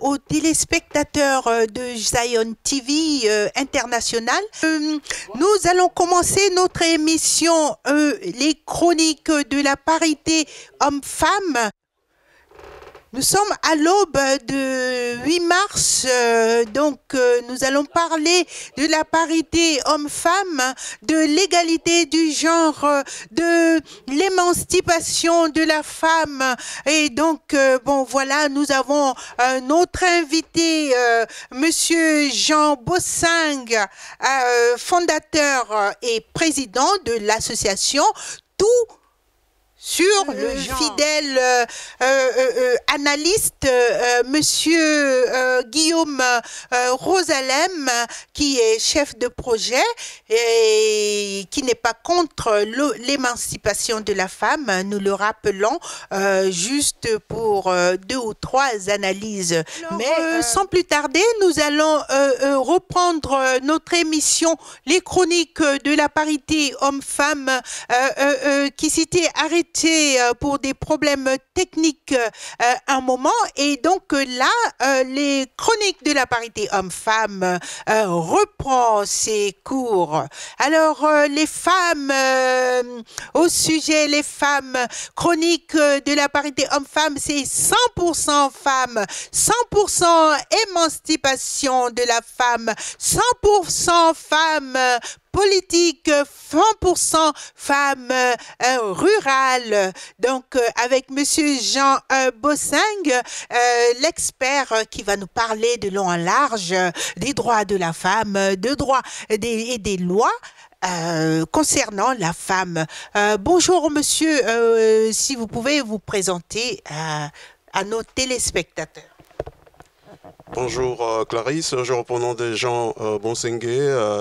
aux téléspectateurs de Zion TV International. Nous allons commencer notre émission les chroniques de la parité homme-femme. Nous sommes à l'aube de 8 mars, nous allons parler de la parité homme-femme, de l'égalité du genre, de l'émancipation de la femme. Et donc, voilà, nous avons notre invité, Monsieur Jean Bossing, fondateur et président de l'association Tout sur le fidèle analyste, Monsieur Guillaume Rosalem, qui est chef de projet et qui n'est pas contre l'émancipation de la femme. Nous le rappelons juste pour 2 ou 3 analyses. Mais sans plus tarder, nous allons reprendre notre émission, les chroniques de la parité homme-femme, qui s'était arrêtée pour des problèmes techniques un moment, et donc là les chroniques de la parité homme-femme reprend ses cours. Alors les femmes au sujet, les femmes, chroniques de la parité homme-femme, c'est 100% femmes, 100% émancipation de la femme, 100% femmes politique, 100% femmes rurales. Donc, avec Monsieur Jean Bossing, l'expert qui va nous parler de long en large des droits de la femme, de droits et des lois concernant la femme. Bonjour, monsieur, si vous pouvez vous présenter à nos téléspectateurs. Bonjour Clarisse, je reprends le nom de Jean Bossing,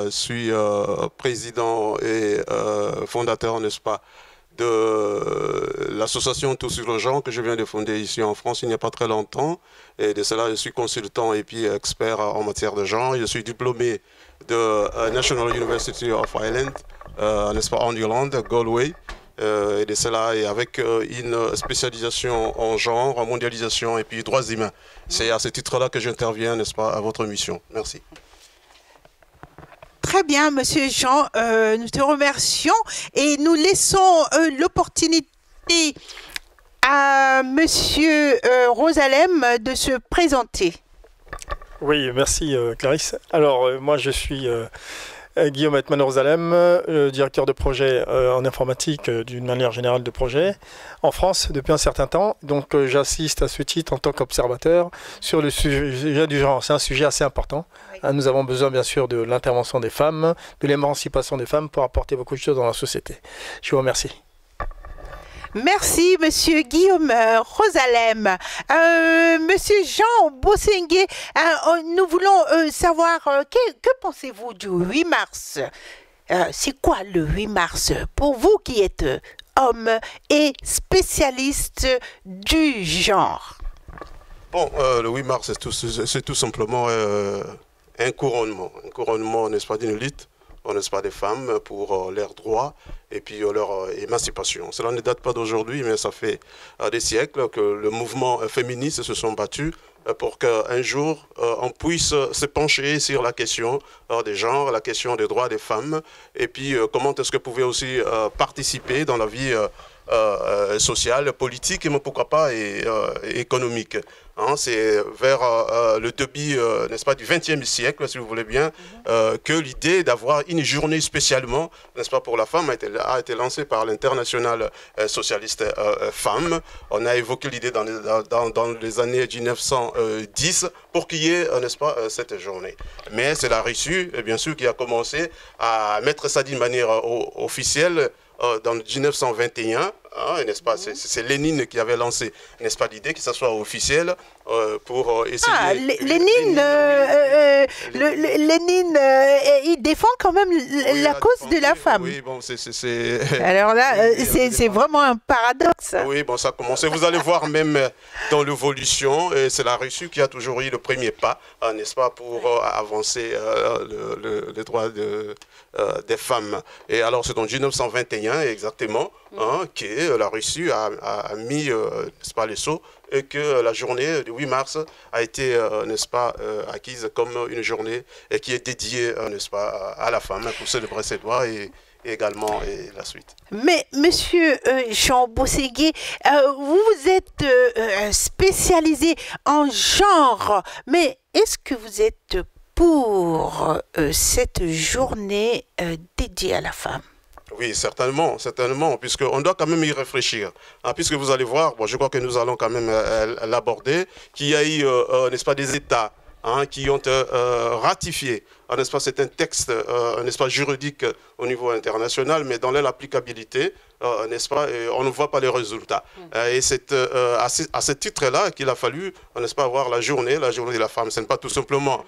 suis président et fondateur, n'est-ce pas, de l'association Tout sur le genre que je viens de fonder ici en France il n'y a pas très longtemps. Et de cela, je suis consultant et puis expert en matière de genre. Je suis diplômé de National University of Ireland, n'est-ce pas, en Irlande, Galway. Et de cela, et avec une spécialisation en genre, en mondialisation et puis droits humains. C'est à ce titre-là que j'interviens, n'est-ce pas, à votre émission. Merci. Très bien, Monsieur Jean, nous te remercions et nous laissons l'opportunité à Monsieur Rosalem de se présenter. Oui, merci Clarisse. Alors, moi je suis Guillaume Rosalem, directeur de projet en informatique d'une manière générale de projet en France depuis un certain temps. Donc j'assiste à ce titre en tant qu'observateur sur le sujet du genre. C'est un sujet assez important. Oui. Nous avons besoin bien sûr de l'intervention des femmes, de l'émancipation des femmes pour apporter beaucoup de choses dans la société. Je vous remercie. Merci, Monsieur Guillaume Rosalem. Monsieur Jean Bossing, nous voulons savoir, que pensez-vous du 8 mars? C'est quoi le 8 mars pour vous qui êtes homme et spécialiste du genre? Bon, le 8 mars, c'est tout simplement un couronnement, n'est-ce pas, d'une lutte, n'est-ce pas, des femmes pour leurs droits et puis leur émancipation. Cela ne date pas d'aujourd'hui, mais ça fait des siècles que le mouvement féministe se sont battus pour qu'un jour on puisse se pencher sur la question des genres, la question des droits des femmes, et puis comment est-ce que pouvaient aussi participer dans la vie sociale, politique, mais pourquoi pas et économique. Hein, c'est vers le début, n'est-ce pas, du XXe siècle, si vous voulez bien, que l'idée d'avoir une journée spécialement, n'est-ce pas, pour la femme a été lancée par l'internationale socialiste femmes. On a évoqué l'idée dans les années 1910 pour qu'il y ait, n'est-ce pas, cette journée. Mais c'est la Russie, bien sûr, qui a commencé à mettre ça d'une manière officielle dans 1921, hein, n'est-ce pas, c'est Lénine qui avait lancé, n'est-ce pas, l'idée que ça soit officiel pour essayer... Ah, Lénine, Lénine, il défend quand même la cause de la femme. Oui, bon, alors là, c'est vraiment un paradoxe. Oui, bon, ça a commencé. Vous allez voir même dans l'évolution, c'est la Russie qui a toujours eu le premier pas, n'est-ce pas, pour avancer les droits des femmes. Et alors, c'est en 1921 exactement, hein, que et la Russie a mis, n'est-ce pas, les sceaux, et que la journée du 8 mars a été, n'est-ce pas, acquise comme une journée et qui est dédiée, n'est-ce pas, à la femme pour célébrer ses droits et également et la suite. Mais monsieur Jean Bosengue, vous êtes spécialisé en genre, mais est-ce que vous êtes pour cette journée dédiée à la femme? Oui, certainement, certainement, puisqu'on doit quand même y réfléchir. Hein, puisque vous allez voir, bon, je crois que nous allons quand même l'aborder, qu'il y a eu, n'est-ce pas, des États qui ont ratifié, n'est-ce pas, c'est un texte, n'est-ce pas, juridique au niveau international, mais dans l'applicabilité, n'est-ce pas, on ne voit pas les résultats. Et c'est à ce titre-là qu'il a fallu, n'est-ce pas, avoir la journée de la femme. Ce n'est pas tout simplement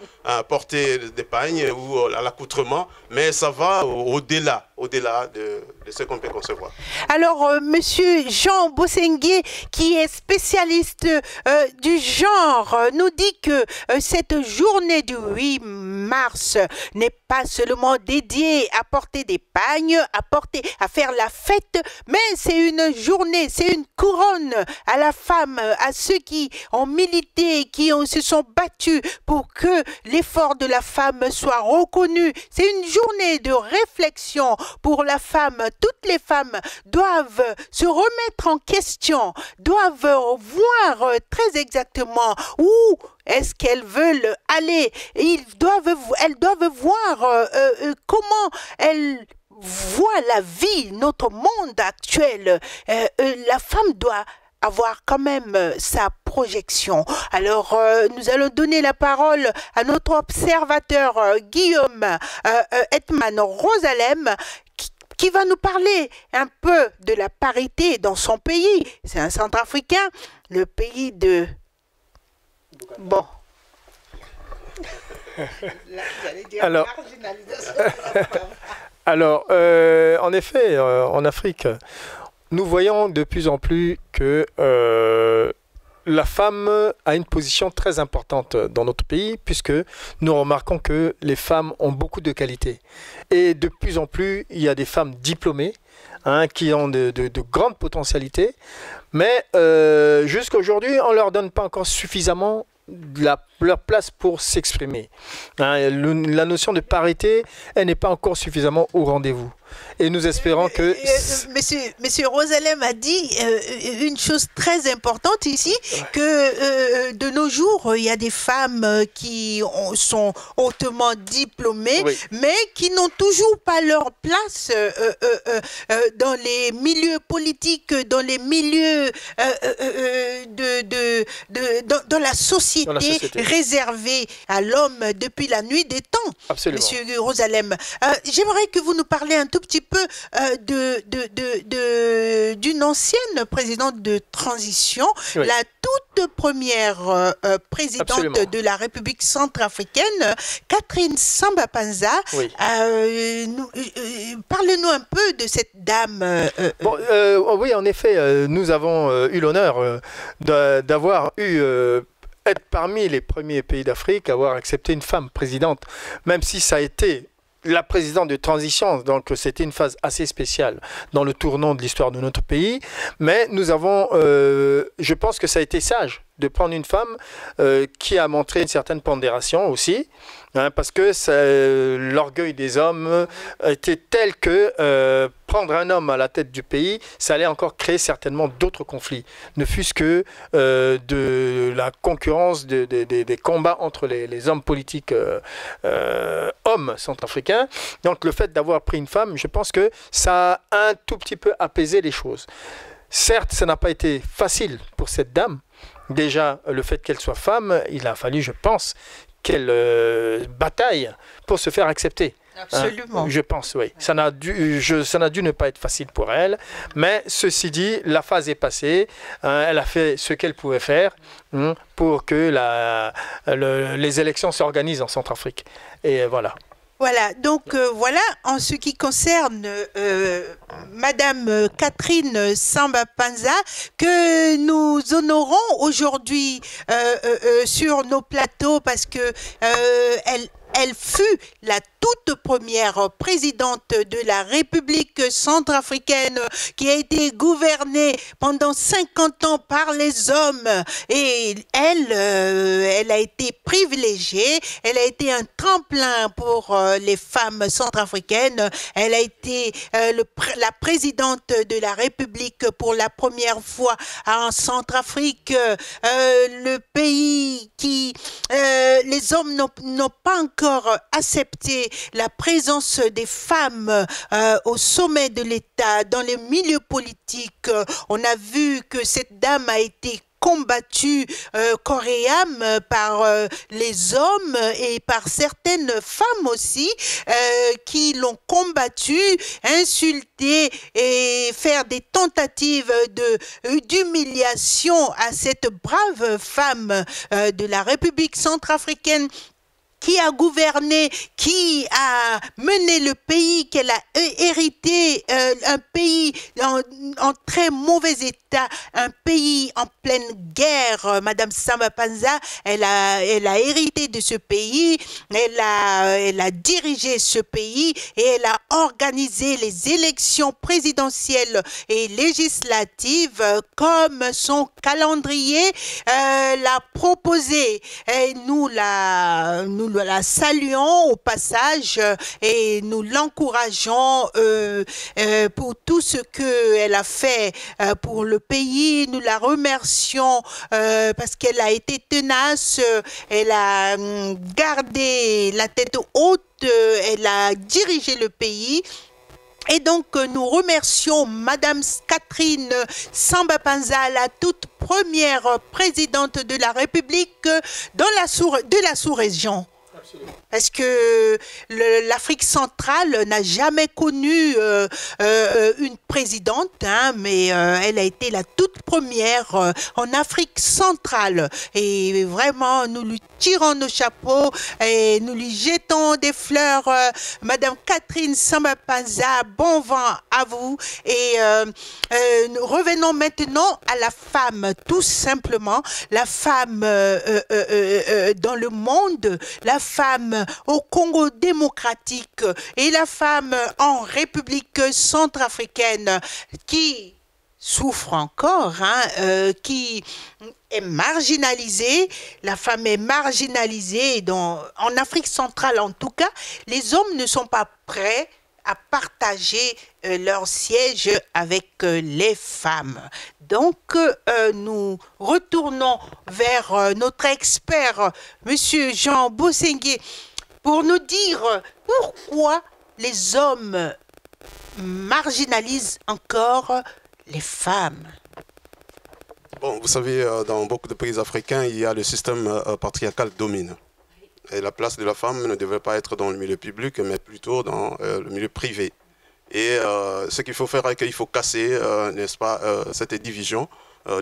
porter des pagnes ou l'accoutrement, mais ça va au-delà de ce qu'on peut concevoir. Alors, monsieur Jean Bosengue, qui est spécialiste du genre, nous dit que cette journée du 8 mars n'est pas seulement dédiée à porter des pagnes, à faire la fête, mais c'est une journée, c'est une couronne à la femme, à ceux qui ont milité, se sont battus pour que l'effort de la femme soit reconnu. C'est une journée de réflexion pour la femme. Toutes les femmes doivent se remettre en question, doivent voir très exactement où est-ce qu'elles veulent aller. Elles doivent voir comment elles voient la vie, notre monde actuel. La femme doit avoir quand même sa projection. Alors, nous allons donner la parole à notre observateur Guillaume Hetman Rosalem, qui va nous parler un peu de la parité dans son pays. C'est un centrafricain, le pays de... Bon. Alors, en effet, en Afrique, nous voyons de plus en plus que la femme a une position très importante dans notre pays, puisque nous remarquons que les femmes ont beaucoup de qualités. Et de plus en plus, il y a des femmes diplômées qui ont de grandes potentialités, mais jusqu'à aujourd'hui, on ne leur donne pas encore suffisamment leur place pour s'exprimer. La notion de parité, elle n'est pas encore suffisamment au rendez-vous. Et nous espérons que... Monsieur Rosalem a dit une chose très importante ici, que de nos jours, il y a des femmes qui sont hautement diplômées, oui, mais qui n'ont toujours pas leur place dans les milieux politiques, dans les milieux dans la société réservée à l'homme depuis la nuit des temps. Absolument. Monsieur Rosalem, j'aimerais que vous nous parliez un tout petit peu d'une ancienne présidente de transition, oui, la toute première présidente, absolument, de la République centrafricaine, Catherine Samba-Panza. Oui. Parlez-nous un peu de cette dame. Bon, oui, en effet, nous avons eu l'honneur d'avoir être parmi les premiers pays d'Afrique à avoir accepté une femme présidente, même si ça a été la présidente de transition, donc c'était une phase assez spéciale dans le tournant de l'histoire de notre pays, mais nous avons, je pense que ça a été sage de prendre une femme qui a montré une certaine pondération aussi, parce que l'orgueil des hommes était tel que prendre un homme à la tête du pays, ça allait encore créer certainement d'autres conflits, ne fût-ce que de la concurrence des combats entre les hommes politiques hommes centrafricains. Donc le fait d'avoir pris une femme, je pense que ça a un tout petit peu apaisé les choses. Certes, ça n'a pas été facile pour cette dame. Déjà, le fait qu'elle soit femme, il a fallu, je pense, qu'elle bataille pour se faire accepter. Absolument. Je pense, oui. Ça n'a dû ne pas être facile pour elle. Mais ceci dit, la phase est passée. Elle a fait ce qu'elle pouvait faire pour que les élections s'organisent en Centrafrique. Et voilà. Voilà, donc voilà, en ce qui concerne Madame Catherine Samba-Panza, que nous honorons aujourd'hui sur nos plateaux parce que elle fut la toute première présidente de la République centrafricaine qui a été gouvernée pendant 50 ans par les hommes. Et elle a été privilégiée, elle a été un tremplin pour les femmes centrafricaines. Elle a été la présidente de la République pour la première fois en Centrafrique, le pays qui les hommes n'ont pas encore accepté la présence des femmes au sommet de l'État, dans les milieux politiques. On a vu que cette dame a été combattue corps et âme par les hommes et par certaines femmes aussi qui l'ont combattue, insultée et faire des tentatives d'humiliation à cette brave femme de la République centrafricaine qui a gouverné, qui a mené le pays, qu'elle a hérité, un pays en très mauvais état, un pays en pleine guerre. Madame Samba Panza, elle a hérité de ce pays, elle a dirigé ce pays et elle a organisé les élections présidentielles et législatives comme son calendrier l'a proposé. Et nous la saluons au passage et nous l'encourageons pour tout ce qu'elle a fait pour le pays. Nous la remercions parce qu'elle a été tenace, elle a gardé la tête haute, elle a dirigé le pays. Et donc, nous remercions Madame Catherine Samba Panza, la toute première présidente de la République de la sous-région. Parce que l'Afrique centrale n'a jamais connu une présidente, hein, mais elle a été la toute première en Afrique centrale. Et vraiment, nous lui tirons nos chapeaux et nous lui jetons des fleurs. Madame Catherine Samba Panza, bon vent à vous. Et revenons maintenant à la femme, tout simplement. La femme dans le monde, la femme au Congo démocratique et la femme en République centrafricaine qui souffre encore, hein, qui est marginalisée. La femme est marginalisée en Afrique centrale en tout cas. Les hommes ne sont pas prêts à partager leur siège avec les femmes. Donc, nous retournons vers notre expert, Monsieur Jean Bosengue, pour nous dire pourquoi les hommes marginalisent encore les femmes. Bon, vous savez, dans beaucoup de pays africains, il y a le système patriarcal domine. Et la place de la femme ne devrait pas être dans le milieu public, mais plutôt dans le milieu privé. Et ce qu'il faut faire, c'est qu'il faut casser, n'est-ce pas, cette division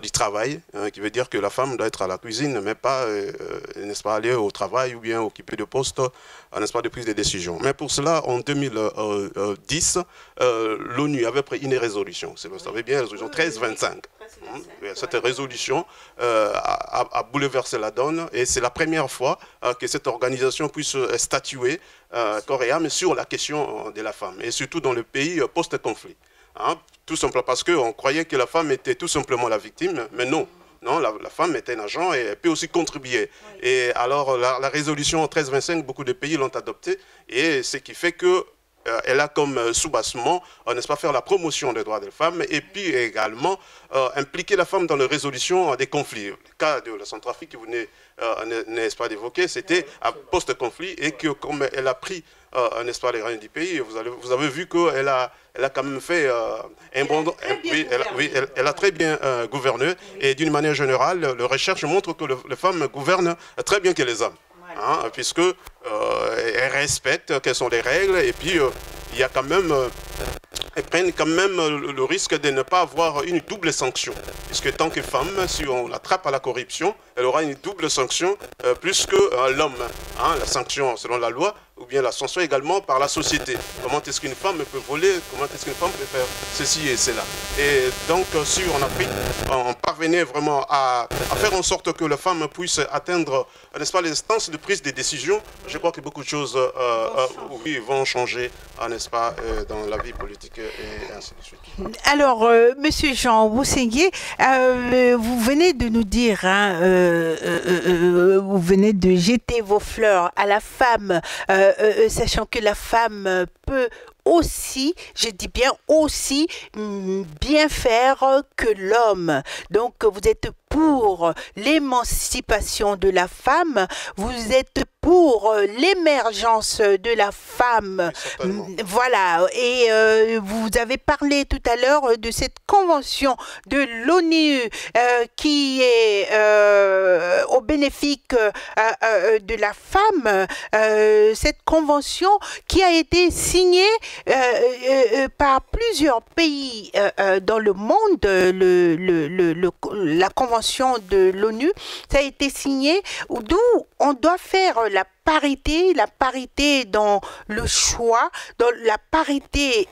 du travail, qui veut dire que la femme doit être à la cuisine, mais pas, n'est-ce pas, aller au travail ou bien occuper de postes, n'est-ce pas, de prise de décision. Mais pour cela, en 2010, l'ONU avait pris une résolution, vous savez bien, résolution 1325. Cette résolution a bouleversé la donne et c'est la première fois que cette organisation puisse statuer corps et âme sur la question de la femme, et surtout dans le pays post-conflit. Hein, tout simplement parce qu'on croyait que la femme était tout simplement la victime, mais non. Non, la femme est un agent et elle peut aussi contribuer. Oui. Et alors la résolution 1325, beaucoup de pays l'ont adoptée, et ce qui fait que elle a comme soubassement, n'est-ce pas, faire la promotion des droits des femmes et puis également impliquer la femme dans la résolution des conflits. Le cas de la Centrafrique que vous venez, n'est-ce pas, d'évoquer, c'était à post-conflit et que comme elle a pris, n'est-ce pas, les rênes du pays, vous avez vu qu'elle a quand même fait un bon... Elle a très bien gouverné et d'une manière générale, les recherches montrent que les femmes gouvernent très bien que les hommes. Hein, puisque elles respectent quelles sont les règles et puis il y a quand même elles prennent quand même le risque de ne pas avoir une double sanction, puisque tant que femme, si on l'attrape à la corruption, elle aura une double sanction plus que l'homme. Hein, la sanction selon la loi, ou bien la sanction également par la société. Comment est-ce qu'une femme peut voler, comment est-ce qu'une femme peut faire ceci et cela. Et donc, si en Afrique, on parvenait vraiment à faire en sorte que la femme puisse atteindre, n'est-ce pas, les instances de prise des décisions, je crois que beaucoup de choses vont changer, n'est-ce pas, dans la vie politique et ainsi de suite. Alors, Monsieur Jean Wousengué, vous venez de nous dire, hein, vous venez de jeter vos fleurs à la femme, sachant que la femme peut aussi, je dis bien aussi, bien faire que l'homme. Donc, vous êtes pour l'émancipation de la femme, vous êtes pour l'émergence de la femme. Voilà, et vous avez parlé tout à l'heure de cette convention de l'ONU qui est au bénéfice de la femme, cette convention qui a été signée par plusieurs pays dans le monde, la convention de l'ONU, ça a été signé, d'où on doit faire la parité dans le choix, dans la parité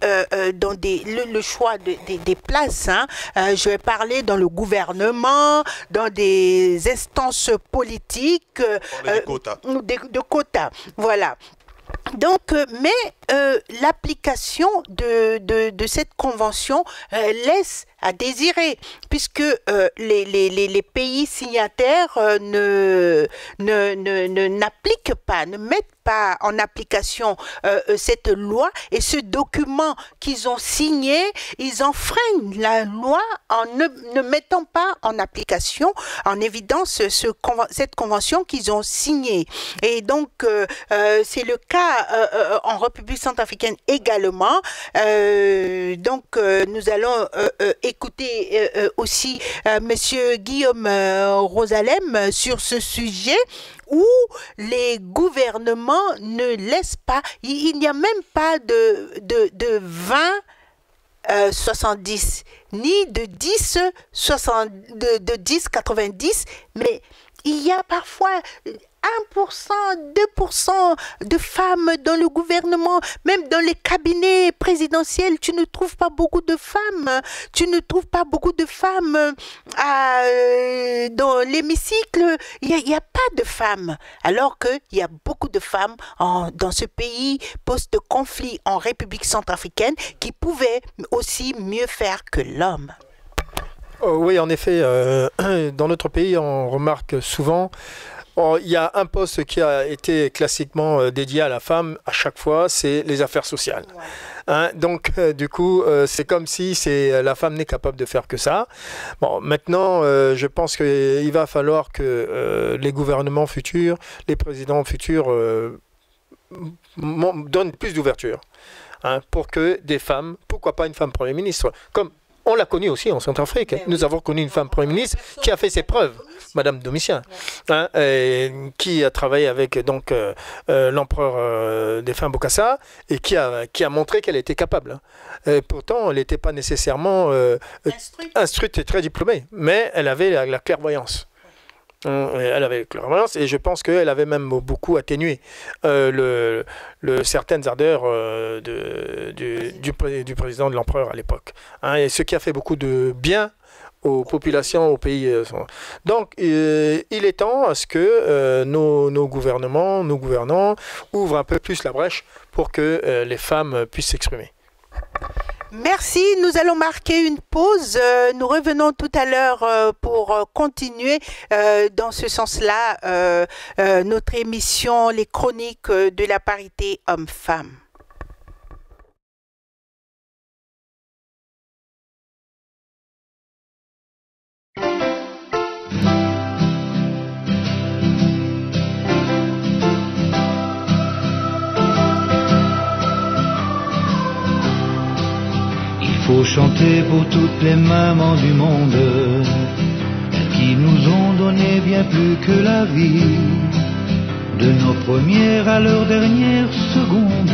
dans le choix des places. Hein. Je vais parler dans le gouvernement, dans des instances politiques, de quotas. Voilà. Donc, mais l'application de cette convention laisse à désirer, puisque les pays signataires n'appliquent pas, ne mettent pas en application cette loi, et ce document qu'ils ont signé, ils enfreignent la loi en ne mettant pas en application, en évidence cette convention qu'ils ont signée. Et donc, c'est le cas en République centrafricaine également. Donc, nous allons écouter aussi Monsieur Guillaume Rosalem sur ce sujet, où les gouvernements ne laissent pas, il n'y a même pas de 20-70, ni de 10-90, mais il y a parfois 1%, 2% de femmes dans le gouvernement, même dans les cabinets présidentiels, tu ne trouves pas beaucoup de femmes. Tu ne trouves pas beaucoup de femmes dans l'hémicycle. Il n'y a pas de femmes. Alors qu'il y a beaucoup de femmes dans ce pays post-conflit en République centrafricaine qui pouvaient aussi mieux faire que l'homme. Oui, en effet, dans notre pays, on remarque souvent. Il y a un poste qui a été classiquement dédié à la femme à chaque fois, c'est les affaires sociales. Ouais. Hein, donc, du coup, c'est comme si la femme n'est capable de faire que ça. Bon, maintenant, je pense qu'il va falloir que les gouvernements futurs, les présidents futurs donnent plus d'ouverture, hein, pour que des femmes, pourquoi pas une femme Premier ministre, comme on l'a connue aussi en Centrafrique. Nous avons connu une femme Premier ministre qui a fait ses preuves, Madame Domitien, hein, qui a travaillé avec donc l'empereur des femmes Bokassa et qui a montré qu'elle était capable. Pourtant, elle n'était pas nécessairement instruite et très diplômée, mais elle avait la clairvoyance. Elle avait la clairvoyance et je pense qu'elle avait même beaucoup atténué certaines ardeurs du président de l'empereur à l'époque. Hein, et ce qui a fait beaucoup de bien aux populations, aux pays. Donc, il est temps à ce que nos gouvernements, nos gouvernants ouvrent un peu plus la brèche pour que les femmes puissent s'exprimer. Merci, nous allons marquer une pause. Nous revenons tout à l'heure pour continuer dans ce sens-là notre émission, les chroniques de la parité homme-femme. Faut chanter pour toutes les mamans du monde qui nous ont donné bien plus que la vie, de nos premières à leurs dernières secondes.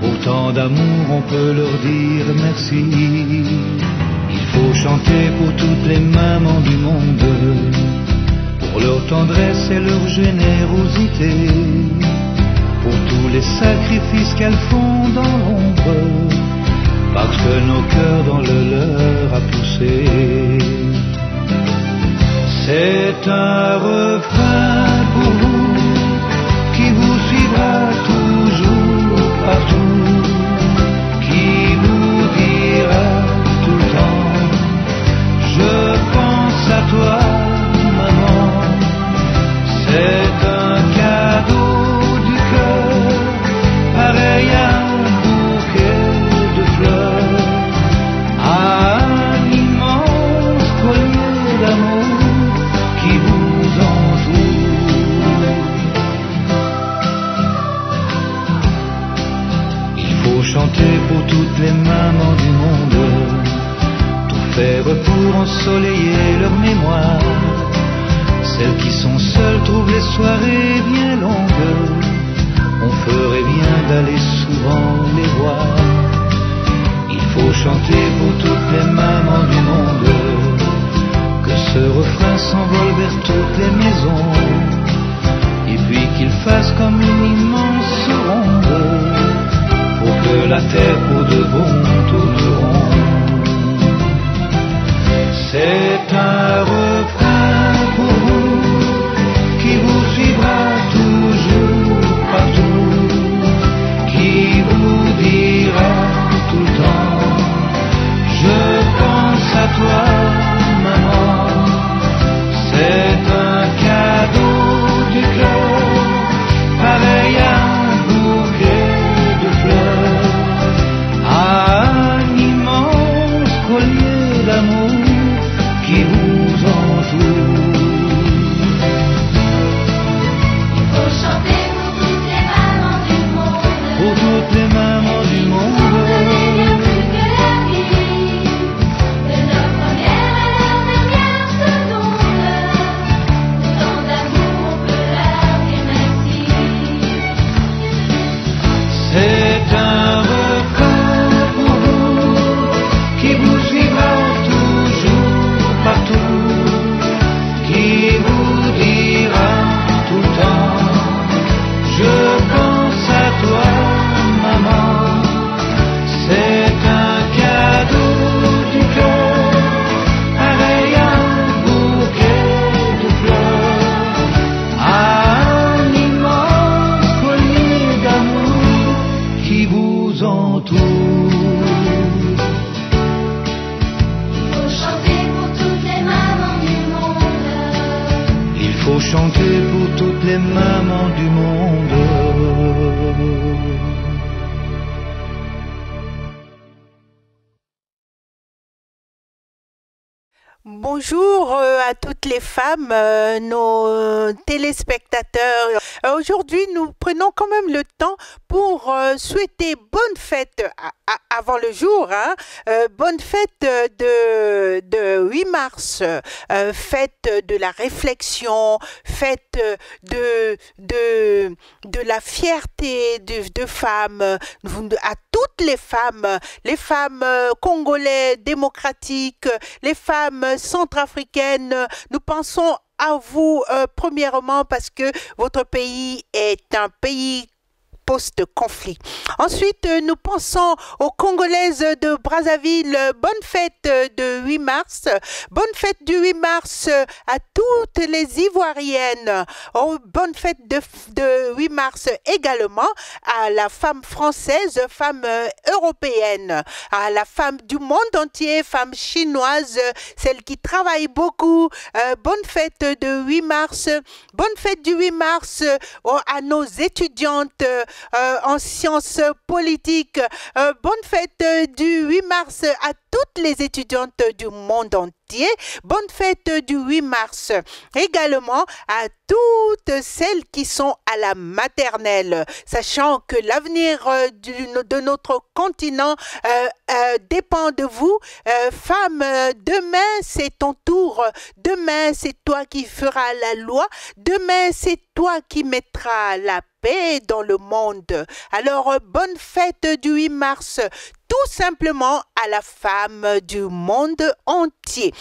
Pour tant d'amour on peut leur dire merci. Il faut chanter pour toutes les mamans du monde, pour leur tendresse et leur générosité, pour tous les sacrifices qu'elles font dans l'ombre, parce que nos cœurs dans le leur a poussé. C'est un refrain pour vous, qui vous suivra toujours partout, qui vous dira tout le temps, je pense à toi, maman. C'est un cadeau du cœur, pareil à un bouquet de fleurs, à un immense collier d'amour qui vous entoure. Il faut chanter pour toutes les mamans du monde, tout faire pour ensoleiller leur mémoire. Celles qui sont seules trouvent les soirées bien longues, on ferait bien d'aller souvent les voir. Il faut chanter pour toutes les mamans du monde, que ce refrain s'envole vers toutes les maisons, et puis qu'il fasse comme une immense ronde, pour que la terre pour de bon tourne rond. C'est un refrain pour vous, qui vous suivra toujours partout, qui vous dira tout le temps, je pense à toi, maman. C'est un cadeau du cœur, pareil à un bouquet de fleurs, à un immense collier d'amour qui vous entoure. Il faut chanter pour toutes les mamans du monde, Pour toutes les mamans du monde, donner bien plus que la vie, de nos premières à leurs dernières secondes, tant d'amour on peut leur dire merci. c'est un refrain pour vous, qui vous suivra toujours partout, qui vous dira tout le temps, je pense à toi, maman. C'est un cadeau du cœur, pareil à un bouquet de fleurs, à un immense collier d'amour qui vous entoure. Il faut chanter pour toutes les mamans du monde. Il faut chanter pour toutes les mamans du monde. Bonjour à toutes les femmes, nos téléspectateurs. Aujourd'hui, nous prenons quand même le temps pour souhaiter bonne fête avant le jour, hein, bonne fête de 8 mars, fête de la réflexion, fête de la fierté de femmes, à toutes les femmes congolaises démocratiques, les femmes centrafricaines. Nous pensons à vous premièrement parce que votre pays est un pays post-conflit. Ensuite, nous pensons aux Congolaises de Brazzaville. Bonne fête de 8 mars. Bonne fête du 8 mars à toutes les Ivoiriennes. Oh, bonne fête de 8 mars également à la femme française, femme européenne, à la femme du monde entier, femme chinoise, celle qui travaille beaucoup. Bonne fête de 8 mars. Bonne fête du 8 mars à nos étudiantes en sciences politiques. Bonne fête du 8 mars à toutes les étudiantes du monde entier. Bonne fête du 8 mars également à toutes celles qui sont à la maternelle, sachant que l'avenir de notre continent dépend de vous. Femmes, demain c'est ton tour. Demain c'est toi qui feras la loi. Demain c'est toi qui mettras la paix dans le monde. Alors, bonne fête du 8 mars, tout simplement à la femme du monde entier.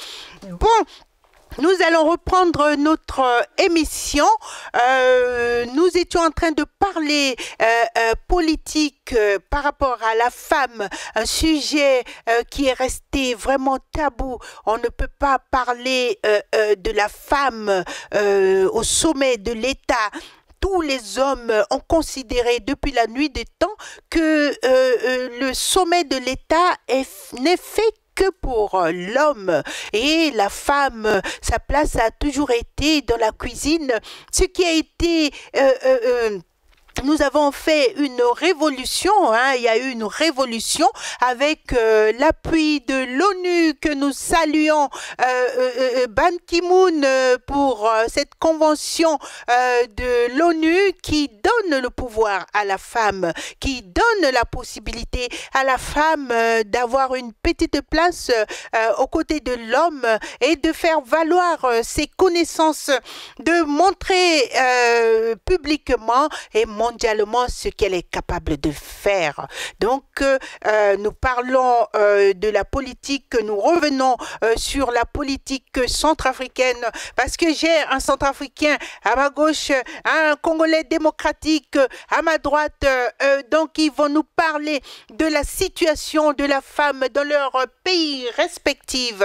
Bon, Nous allons reprendre notre émission. Nous étions en train de parler politique par rapport à la femme, un sujet qui est resté vraiment tabou. On ne peut pas parler de la femme au sommet de l'État. Tous les hommes ont considéré depuis la nuit des temps que le sommet de l'État n'est fait que pour l'homme, et la femme, sa place a toujours été dans la cuisine, ce qui a été nous avons fait une révolution, il y a eu une révolution avec l'appui de l'ONU que nous saluons, Ban Ki-moon, pour cette convention de l'ONU qui donne le pouvoir à la femme, qui donne la possibilité à la femme d'avoir une petite place aux côtés de l'homme et de faire valoir ses connaissances, de montrer publiquement et mondialement ce qu'elle est capable de faire. Donc, nous parlons de la politique, nous revenons sur la politique centrafricaine, parce que j'ai un centrafricain à ma gauche, un Congolais démocratique à ma droite, donc ils vont nous parler de la situation de la femme dans leur pays respectifs.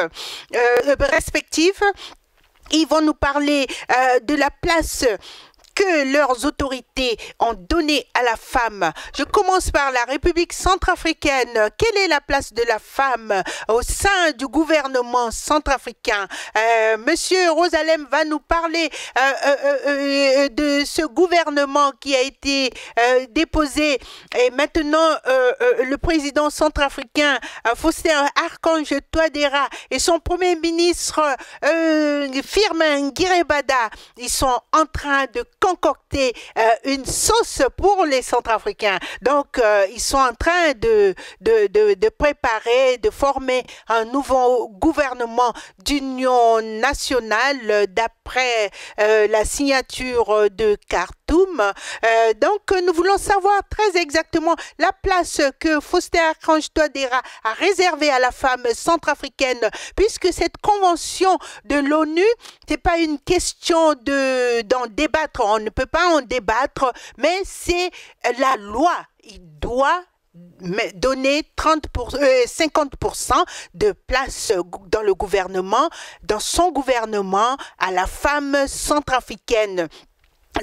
Ils vont nous parler de la place que leurs autorités ont donné à la femme. Je commence par la République centrafricaine. Quelle est la place de la femme au sein du gouvernement centrafricain? Monsieur Rosalem va nous parler de ce gouvernement qui a été déposé, et maintenant le président centrafricain Faustin Archange Touadéra et son premier ministre Firmin Nguerebada, ils sont en train de concocter une sauce pour les Centrafricains. Donc, ils sont en train de préparer, de former un nouveau gouvernement d'union nationale d'après la signature de Khartoum. Donc, nous voulons savoir très exactement la place que Faustin Archange Touadéra a réservée à la femme centrafricaine, puisque cette convention de l'ONU, c'est pas une question d'en débattre. On ne peut pas en débattre, mais c'est la loi. Il doit donner 50% de place dans le gouvernement, dans son gouvernement, à la femme centrafricaine.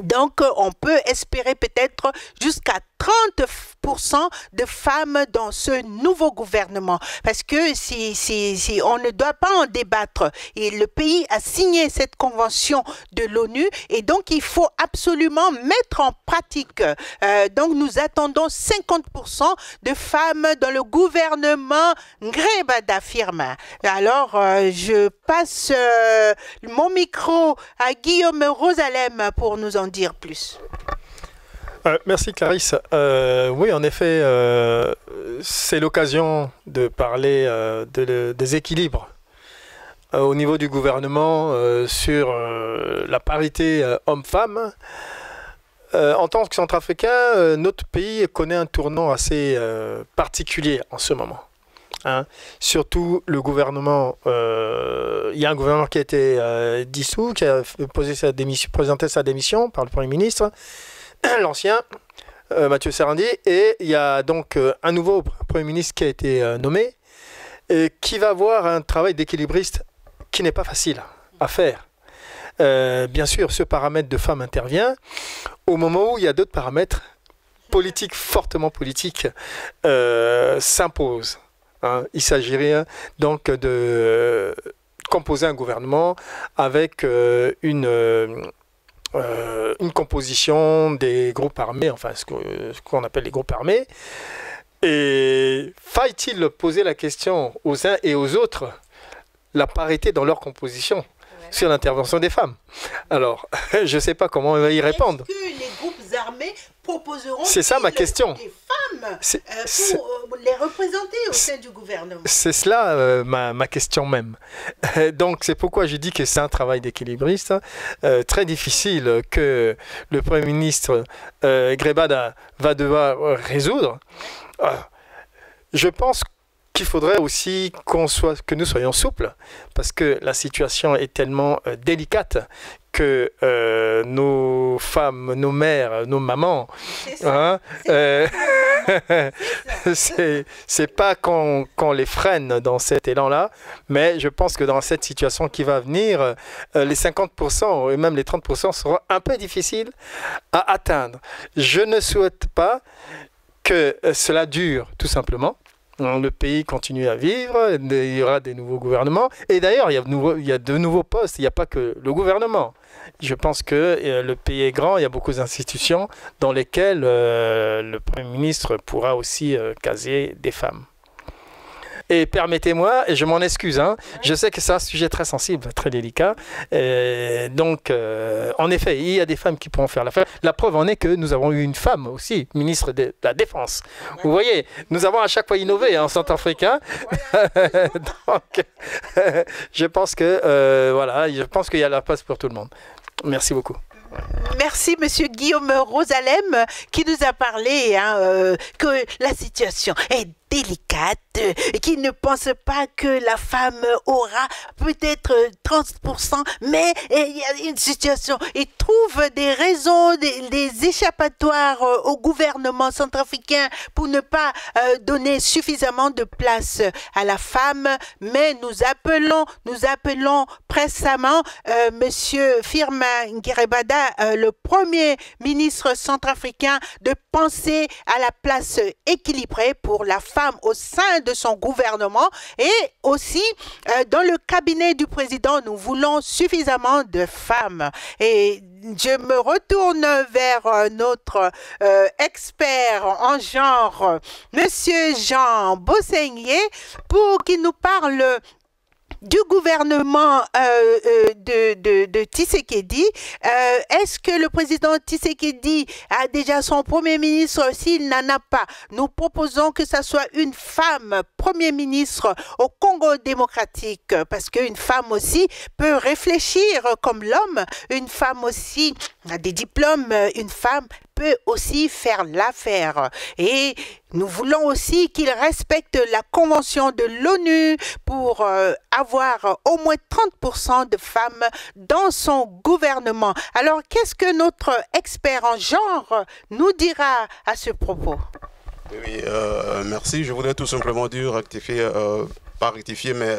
Donc, on peut espérer peut-être jusqu'à 30% de femmes dans ce nouveau gouvernement. Parce que si on ne doit pas en débattre. Et le pays a signé cette convention de l'ONU, et donc il faut absolument mettre en pratique. Donc, nous attendons 50% de femmes dans le gouvernement Nguerebada Firmin. Alors, je passe mon micro à Guillaume Rosalem pour nous en dire plus. Merci Clarisse. Oui, en effet, c'est l'occasion de parler des équilibres au niveau du gouvernement sur la parité homme-femme. En tant que centrafricain, notre pays connaît un tournant assez particulier en ce moment. Surtout le gouvernement, il y a un gouvernement qui a été dissous, qui a présenté sa démission par le Premier ministre, l'ancien Mathieu Sarandi, et il y a donc un nouveau Premier ministre qui a été nommé, et qui va avoir un travail d'équilibriste qui n'est pas facile à faire. Bien sûr, ce paramètre de femme intervient au moment où il y a d'autres paramètres politiques, fortement politiques, s'imposent. Il s'agirait donc de composer un gouvernement avec une composition des groupes armés, enfin ce qu'on appelle les groupes armés. Et faille-t-il poser la question aux uns et aux autres, la parité dans leur composition sur l'intervention des femmes? Alors, je ne sais pas comment on va y répondre. Est-ce que les groupes armés proposeront C'est ça ma question. Des femmes pour les représenter au sein du gouvernement? C'est cela ma question même. Donc c'est pourquoi j'ai dit que c'est un travail d'équilibriste très difficile que le Premier ministre Nguerebada va devoir résoudre. Je pense qu'il faudrait aussi que nous soyons souples, parce que la situation est tellement délicate que nos femmes, nos mères, nos mamans, hein, c'est pas qu'on les freine dans cet élan-là, mais je pense que dans cette situation qui va venir, les 50% et même les 30% seront un peu difficiles à atteindre. Je ne souhaite pas que cela dure, tout simplement. Le pays continue à vivre, il y aura des nouveaux gouvernements. Et d'ailleurs, il y a de nouveaux postes, il n'y a pas que le gouvernement. Je pense que le pays est grand, il y a beaucoup d'institutions dans lesquelles le Premier ministre pourra aussi caser des femmes. Et permettez-moi, et je m'en excuse, hein, je sais que c'est un sujet très sensible, très délicat. Donc, en effet, il y a des femmes qui pourront faire l'affaire. La preuve en est que nous avons eu une femme aussi, ministre de la Défense. Vous voyez, nous avons à chaque fois innové en centrafricain. Donc, je pense que voilà, je pense qu'il y a la place pour tout le monde. Merci beaucoup. Merci, Monsieur Guillaume Rosalem, qui nous a parlé que la situation est délicate, qui ne pense pas que la femme aura peut-être 30%, mais il y a une situation. Il trouve des raisons, des échappatoires au gouvernement centrafricain pour ne pas donner suffisamment de place à la femme. Mais nous appelons pressamment Monsieur Firmin Ngerebada, le Premier ministre centrafricain, de penser à la place équilibrée pour la femme au sein de son gouvernement, et aussi dans le cabinet du président, nous voulons suffisamment de femmes. Et je me retourne vers notre expert en genre, Monsieur Jean Bosseigné, pour qu'il nous parle du gouvernement de Tshisekedi. Est-ce que le président Tshisekedi a déjà son Premier ministre? S'il n'en a pas, nous proposons que ce soit une femme Premier ministre au Congo démocratique, parce qu'une femme aussi peut réfléchir comme l'homme, une femme aussi a des diplômes, une femme peut aussi faire l'affaire. Et nous voulons aussi qu'il respecte la convention de l'ONU pour avoir au moins 30% de femmes dans son gouvernement. Alors, qu'est-ce que notre expert en genre nous dira à ce propos? Oui, merci. Je voudrais tout simplement dire, pas rectifier, mais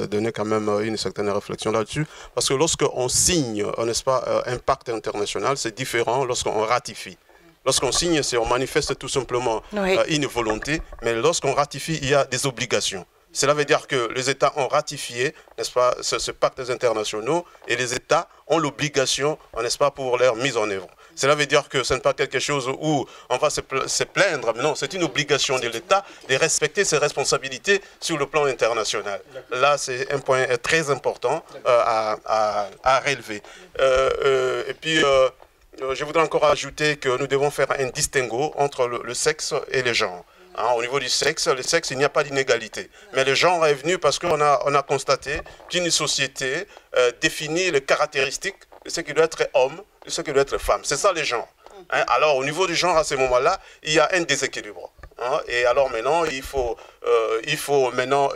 donner quand même une certaine réflexion là-dessus. Parce que lorsqu'on signe, n'est-ce pas, un pacte international, c'est différent lorsqu'on ratifie. Lorsqu'on signe, on manifeste tout simplement une volonté, mais lorsqu'on ratifie, il y a des obligations. Cela veut dire que les États ont ratifié, n'est-ce pas, ce pacte international, et les États ont l'obligation, n'est-ce pas, pour leur mise en œuvre. Cela veut dire que ce n'est pas quelque chose où on va se plaindre, mais non, c'est une obligation de l'État de respecter ses responsabilités sur le plan international. Là, c'est un point très important à relever. Et puis, je voudrais encore ajouter que nous devons faire un distinguo entre le sexe et les genres. Hein, au niveau du sexe, le sexe, il n'y a pas d'inégalité. Mais le genre est venu parce qu'on a constaté qu'une société définit les caractéristiques de ce qui doit être homme, de ce qui doit être femme. C'est ça les genres. Hein, alors au niveau du genre, à ce moment-là, il y a un déséquilibre. Hein, et alors maintenant, il faut maintenant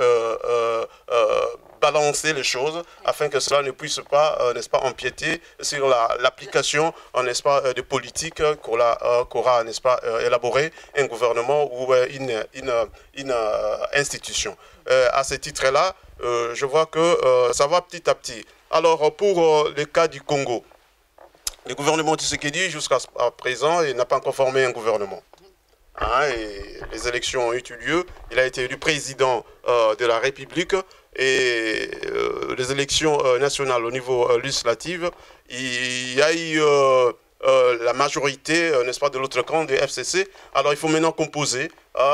balancer les choses afin que cela ne puisse pas, n'est-ce pas, empiéter sur l'application, n'est-ce pas, de politique qu'aura, n'est-ce pas, élaboré un gouvernement ou une institution. À ce titre-là, je vois que ça va petit à petit. Alors, pour le cas du Congo, le gouvernement Tshisekedi, jusqu'à présent, il n'a pas encore formé un gouvernement. Hein, et les élections ont eu lieu. Il a été élu président de la République. Et les élections nationales au niveau législatif, il y a eu la majorité, n'est-ce pas, de l'autre camp de FCC. Alors il faut maintenant composer,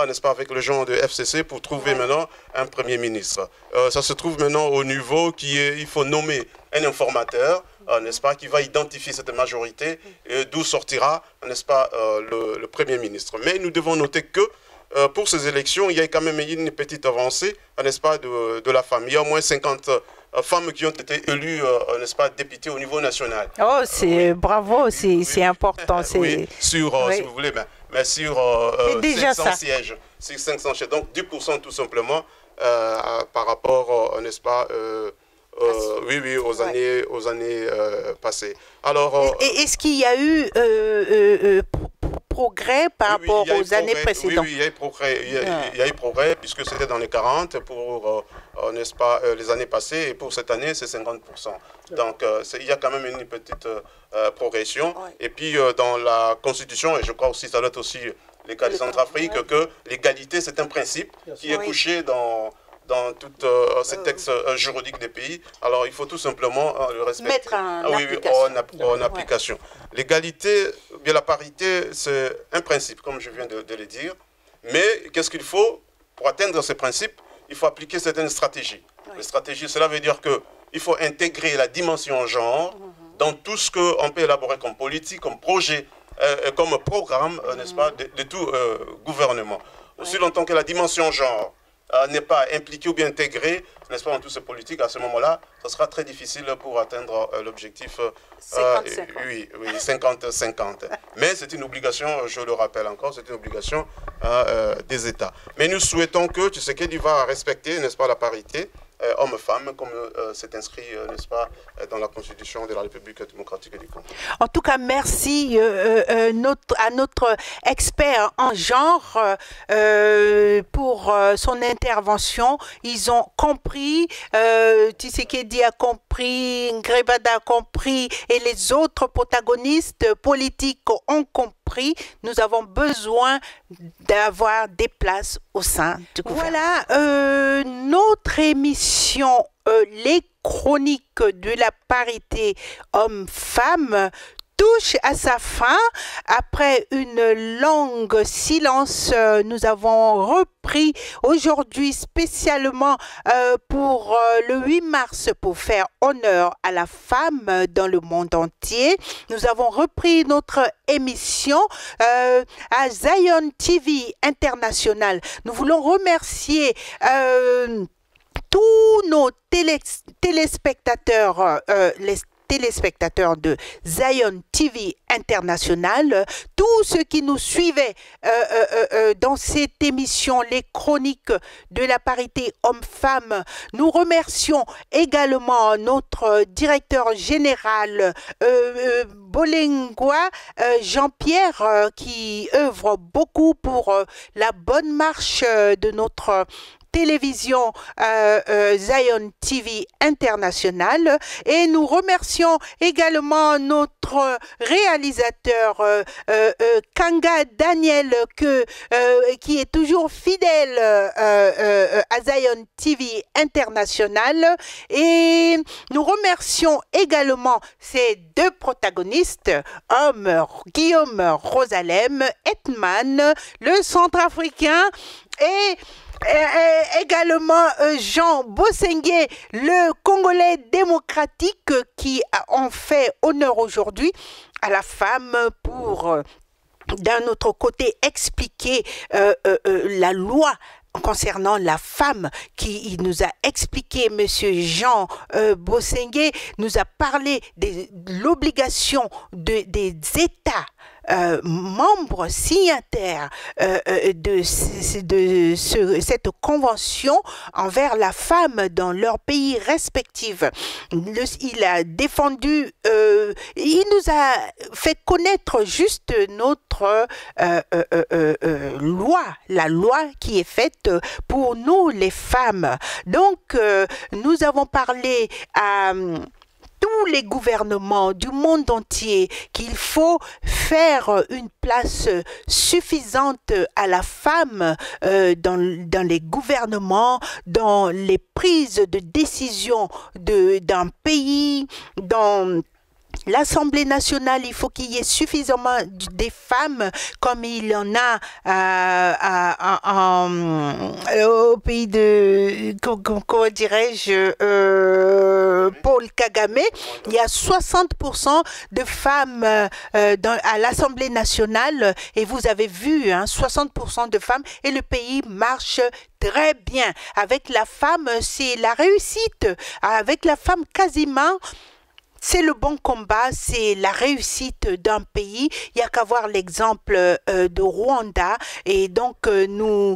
n'est-ce pas, avec les gens de FCC pour trouver maintenant un Premier ministre. Ça se trouve maintenant au niveau il faut nommer un informateur, n'est-ce pas, qui va identifier cette majorité, d'où sortira, n'est-ce pas, le Premier ministre. Mais nous devons noter que pour ces élections, il y a quand même une petite avancée, n'est-ce pas, de la femme. Il y a au moins 50 femmes qui ont été élues, n'est-ce pas, députées au niveau national. Oh, c'est bravo, c'est important. Oui, sur, si vous voulez, mais sur C'est déjà 500 ça. sièges. Sur 500 sièges. Donc 10% tout simplement par rapport, n'est-ce pas, oui, aux années passées. Alors, Et est-ce qu'il y a eu progrès par oui, rapport il y a eu aux années progrès. précédentes? Oui, il y a eu progrès. Il y a eu progrès puisque c'était dans les 40 pour, n'est-ce pas, les années passées. Et pour cette année, c'est 50%. Donc, il y a quand même une petite progression. Et puis, dans la Constitution, et je crois aussi, ça doit être aussi les cas de Centrafrique, que l'égalité, c'est un principe qui est couché dans tous ces textes juridiques des pays. Alors, il faut tout simplement le respecter. Mettre en application. En application. L'égalité, bien la parité, c'est un principe, comme je viens de le dire. Mais qu'est-ce qu'il faut pour atteindre ces principes? Il faut appliquer certaines stratégies. Les stratégies, cela veut dire qu'il faut intégrer la dimension genre dans tout ce qu'on peut élaborer comme politique, comme projet, comme programme, n'est-ce pas, de tout gouvernement. Aussi longtemps que la dimension genre n'est pas impliquée ou bien intégrée, n'est-ce pas, dans toutes ces politiques, à ce moment-là, ce sera très difficile pour atteindre l'objectif 50-50. Mais c'est une obligation, je le rappelle encore, c'est une obligation des États. Mais nous souhaitons que Tshisekedi va respecter, n'est-ce pas, la parité hommes-femmes, comme c'est inscrit, n'est-ce pas, dans la Constitution de la République démocratique du Congo. En tout cas, merci à notre expert en genre pour son intervention. Ils ont compris, Tshisekedi a compris, Ngrebada a compris et les autres protagonistes politiques ont compris. Nous avons besoin d'avoir des places au sein du gouvernement. Voilà, notre émission les chroniques de la parité homme-femme touche à sa fin. Après une longue silence, nous avons repris aujourd'hui spécialement pour le 8 mars pour faire honneur à la femme dans le monde entier. Nous avons repris notre émission à Zion TV International. Nous voulons remercier tous nos téléspectateurs, les téléspectateurs de Zion TV International, tous ceux qui nous suivaient dans cette émission, les chroniques de la parité homme-femme. Nous remercions également notre directeur général Bolengwa, Jean-Pierre, qui œuvre beaucoup pour la bonne marche de notre télévision Zion TV International, et nous remercions également notre réalisateur Kanga Daniel qui est toujours fidèle à Zion TV International, et nous remercions également ces deux protagonistes, Guillaume Rosalem Hetman, le centrafricain, et également Jean Bosengue, le Congolais démocratique, qui ont fait honneur aujourd'hui à la femme pour, d'un autre côté, expliquer la loi concernant la femme, qui nous a expliqué, monsieur Jean Bosengue nous a parlé de l'obligation des États membres signataires de cette convention envers la femme dans leurs pays respectifs. Il a défendu, il nous a fait connaître juste notre loi, la loi qui est faite pour nous les femmes. Donc, nous avons parlé à tous les gouvernements du monde entier qu'il faut faire une place suffisante à la femme dans les gouvernements, dans les prises de décision d'un pays, dans l'Assemblée nationale. Il faut qu'il y ait suffisamment des femmes comme il y en a au pays de, comment dirais-je, Paul Kagame. Il y a 60% de femmes à l'Assemblée nationale, et vous avez vu, 60% de femmes, et le pays marche très bien. Avec la femme, c'est la réussite. Avec la femme, quasiment c'est le bon combat, c'est la réussite d'un pays. Il n'y a qu'à voir l'exemple de Rwanda. Et donc, nous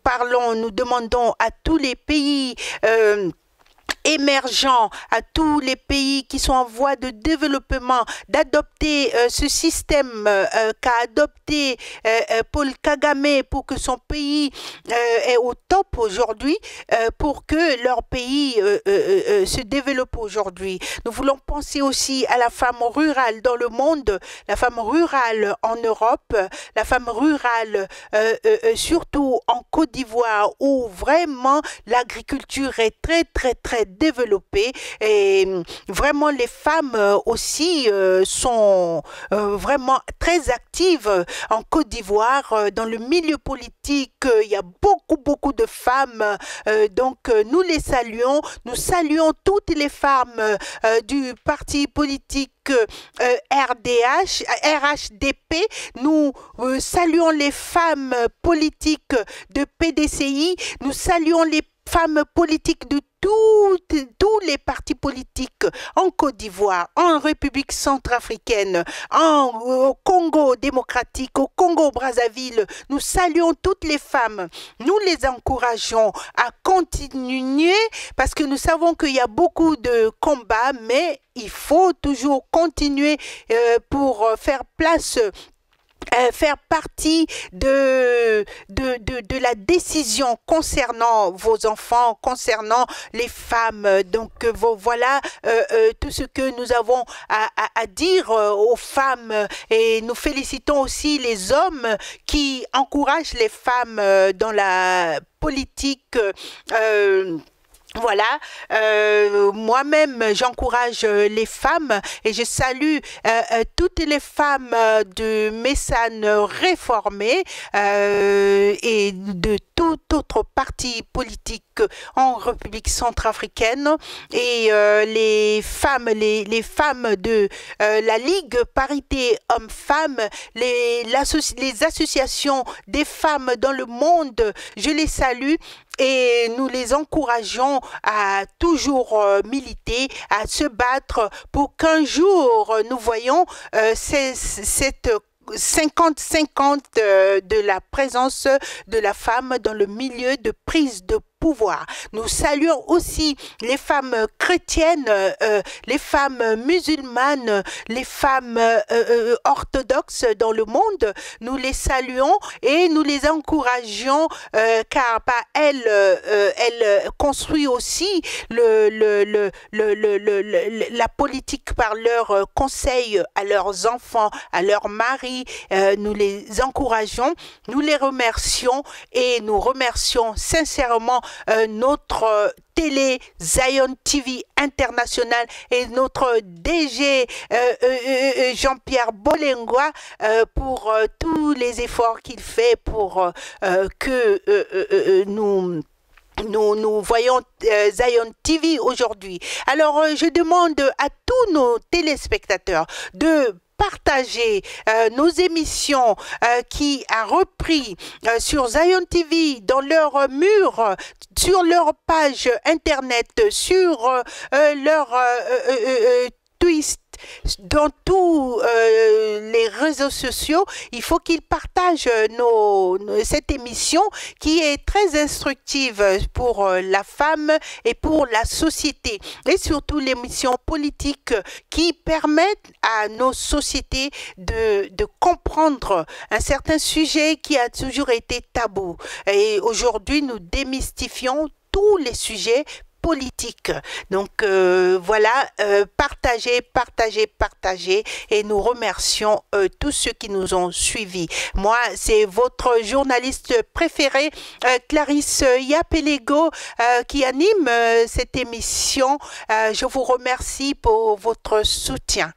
parlons, nous demandons à tous les pays émergents, à tous les pays qui sont en voie de développement, d'adopter ce système qu'a adopté Paul Kagame pour que son pays est au top aujourd'hui, pour que leur pays se développe aujourd'hui. Nous voulons penser aussi à la femme rurale dans le monde, la femme rurale en Europe, la femme rurale surtout en Côte d'Ivoire où vraiment l'agriculture est très développée et vraiment les femmes aussi sont vraiment très actives en Côte d'Ivoire. Dans le milieu politique, il y a beaucoup de femmes, donc nous les saluons. Nous saluons toutes les femmes du parti politique RHDP. Nous saluons les femmes politiques de PDCI. Nous saluons les femmes politiques de tous les partis politiques en Côte d'Ivoire, en République centrafricaine, au Congo démocratique, au Congo-Brazzaville. Nous saluons toutes les femmes. Nous les encourageons à continuer parce que nous savons qu'il y a beaucoup de combats, mais il faut toujours continuer pour faire place faire partie de la décision concernant vos enfants, concernant les femmes. Donc voilà tout ce que nous avons à dire aux femmes et nous félicitons aussi les hommes qui encouragent les femmes dans la politique. Voilà, moi-même j'encourage les femmes et je salue toutes les femmes de Messane réformées et de tout autre parti politique en République centrafricaine et les femmes de la Ligue parité hommes-femmes, les associations des femmes dans le monde, je les salue. Et nous les encourageons à toujours militer, à se battre pour qu'un jour nous voyons cette 50-50 de la présence de la femme dans le milieu de prise de pouvoir. Nous saluons aussi les femmes chrétiennes, les femmes musulmanes, les femmes orthodoxes dans le monde. Nous les saluons et nous les encourageons car elles construisent aussi la politique par leurs conseils à leurs enfants, à leurs maris. Nous les encourageons, nous les remercions et nous remercions sincèrement notre télé Zion TV International et notre DG Jean-Pierre Bolengwa pour tous les efforts qu'il fait pour que nous voyons Zion TV aujourd'hui. Alors, je demande à tous nos téléspectateurs de partager nos émissions qui a repris sur Zion TV dans leur mur, sur leur page internet, sur leur twist, dans tous les réseaux sociaux. Il faut qu'ils partagent cette émission qui est très instructive pour la femme et pour la société et surtout l'émission politique qui permettent à nos sociétés de comprendre un certain sujet qui a toujours été tabou. Et aujourd'hui, nous démystifions tous les sujets politique. Donc voilà, partagez et nous remercions tous ceux qui nous ont suivis. Moi, c'est votre journaliste préférée, Clarisse Yapelego, qui anime cette émission. Je vous remercie pour votre soutien.